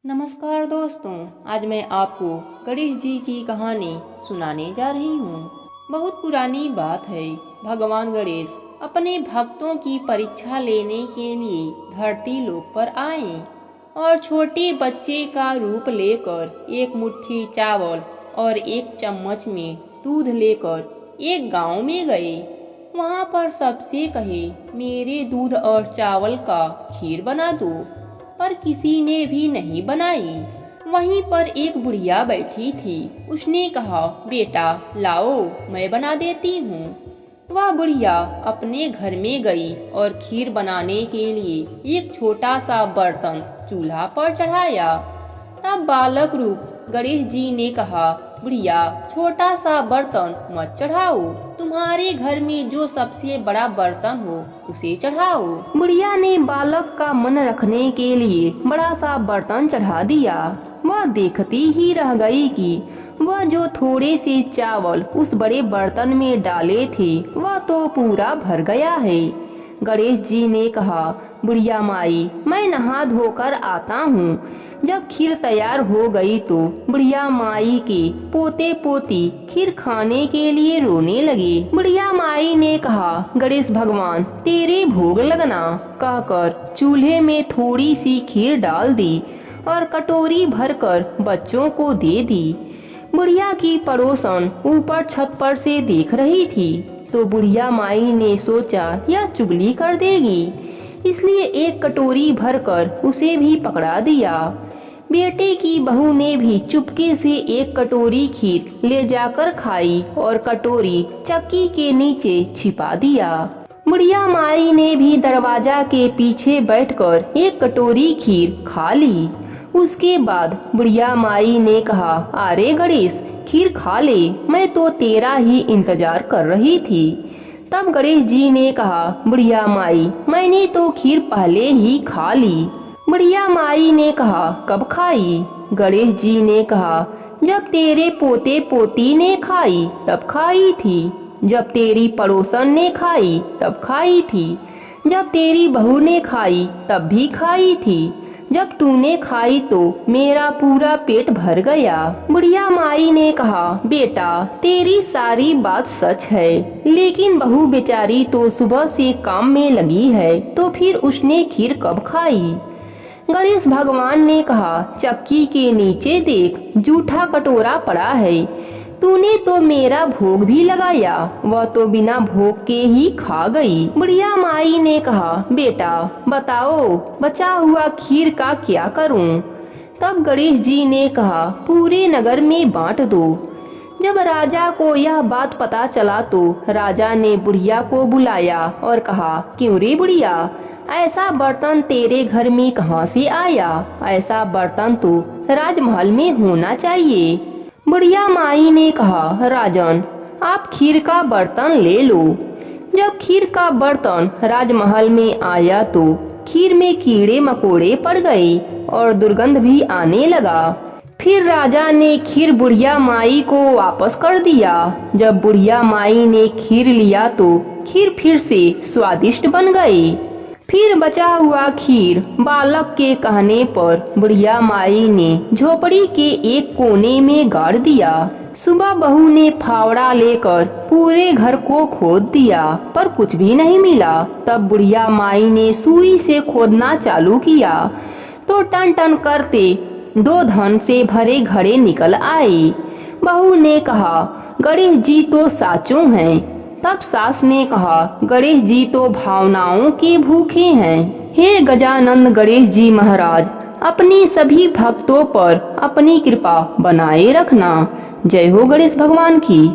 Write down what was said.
नमस्कार दोस्तों, आज मैं आपको गणेश जी की कहानी सुनाने जा रही हूँ। बहुत पुरानी बात है। भगवान गणेश अपने भक्तों की परीक्षा लेने के लिए धरती लोक पर आए और छोटे बच्चे का रूप लेकर एक मुट्ठी चावल और एक चम्मच में दूध लेकर एक गांव में गए। वहाँ पर सबसे कहे, मेरे दूध और चावल का खीर बना दो, पर किसी ने भी नहीं बनाई। वहीं पर एक बुढ़िया बैठी थी। उसने कहा, बेटा लाओ, मैं बना देती हूँ। वह बुढ़िया अपने घर में गई और खीर बनाने के लिए एक छोटा सा बर्तन चूल्हा पर चढ़ाया। तब बालक रूप गणेश जी ने कहा, बुढ़िया छोटा सा बर्तन मत चढ़ाओ, तुम्हारे घर में जो सबसे बड़ा बर्तन हो उसे चढ़ाओ। बुढ़िया ने बालक का मन रखने के लिए बड़ा सा बर्तन चढ़ा दिया। वह देखती ही रह गई कि वह जो थोड़े से चावल उस बड़े बर्तन में डाले थे वह तो पूरा भर गया है। गणेश जी ने कहा, बुढ़िया माई, मैं नहा धोकर आता हूँ। जब खीर तैयार हो गई तो बुढ़िया माई के पोते पोती खीर खाने के लिए रोने लगे। बुढ़िया माई ने कहा, गणेश भगवान तेरे भोग लगना, कहकर चूल्हे में थोड़ी सी खीर डाल दी और कटोरी भरकर बच्चों को दे दी। बुढ़िया की पड़ोसन ऊपर छत पर से देख रही थी तो बुढ़िया माई ने सोचा यह चुगली कर देगी, इसलिए एक कटोरी भरकर उसे भी पकड़ा दिया। बेटे की बहू ने भी चुपके से एक कटोरी खीर ले जाकर खाई और कटोरी चक्की के नीचे छिपा दिया। बुढ़िया माई ने भी दरवाजा के पीछे बैठकर एक कटोरी खीर खा ली। उसके बाद बुढ़िया माई ने कहा, अरे गणेश खीर खा ले, मैं तो तेरा ही इंतजार कर रही थी। तब गणेश जी ने कहा, बुढ़िया माई मैंने तो खीर पहले ही खा ली। बुढ़िया माई ने कहा, कब खाई? गणेश जी ने कहा, जब तेरे पोते पोती ने खाई तब खाई थी, जब तेरी पड़ोसन ने खाई तब खाई थी, जब तेरी बहू ने खाई तब भी खाई थी, जब तूने खाई तो मेरा पूरा पेट भर गया। बुढ़िया माई ने कहा, बेटा तेरी सारी बात सच है, लेकिन बहू बेचारी तो सुबह से काम में लगी है, तो फिर उसने खीर कब खाई? गणेश भगवान ने कहा, चक्की के नीचे देख, जूठा कटोरा पड़ा है, तूने तो मेरा भोग भी लगाया, वह तो बिना भोग के ही खा गई। बुढ़िया माई ने कहा, बेटा बताओ बचा हुआ खीर का क्या करूं? तब गणेश जी ने कहा, पूरे नगर में बांट दो। जब राजा को यह बात पता चला तो राजा ने बुढ़िया को बुलाया और कहा, क्यों रे बुढ़िया, ऐसा बर्तन तेरे घर में कहाँ से आया? ऐसा बर्तन तो राजमहल में होना चाहिए। बुढ़िया माई ने कहा, राजन आप खीर का बर्तन ले लो। जब खीर का बर्तन राजमहल में आया तो खीर में कीड़े मकोड़े पड़ गए और दुर्गंध भी आने लगा। फिर राजा ने खीर बुढ़िया माई को वापस कर दिया। जब बुढ़िया माई ने खीर लिया तो खीर फिर से स्वादिष्ट बन गई। फिर बचा हुआ खीर बालक के कहने पर बुढ़िया माई ने झोपड़ी के एक कोने में गाड़ दिया। सुबह बहू ने फावड़ा लेकर पूरे घर को खोद दिया पर कुछ भी नहीं मिला। तब बुढ़िया माई ने सुई से खोदना चालू किया तो टन टन करते 2 धन से भरे घड़े निकल आए। बहू ने कहा, गणेश जी तो साचो हैं। तब सास ने कहा, गणेश जी तो भावनाओं के भूखे हैं। हे गजानंद गणेश जी महाराज, अपने सभी भक्तों पर अपनी कृपा बनाए रखना। जय हो गणेश भगवान की।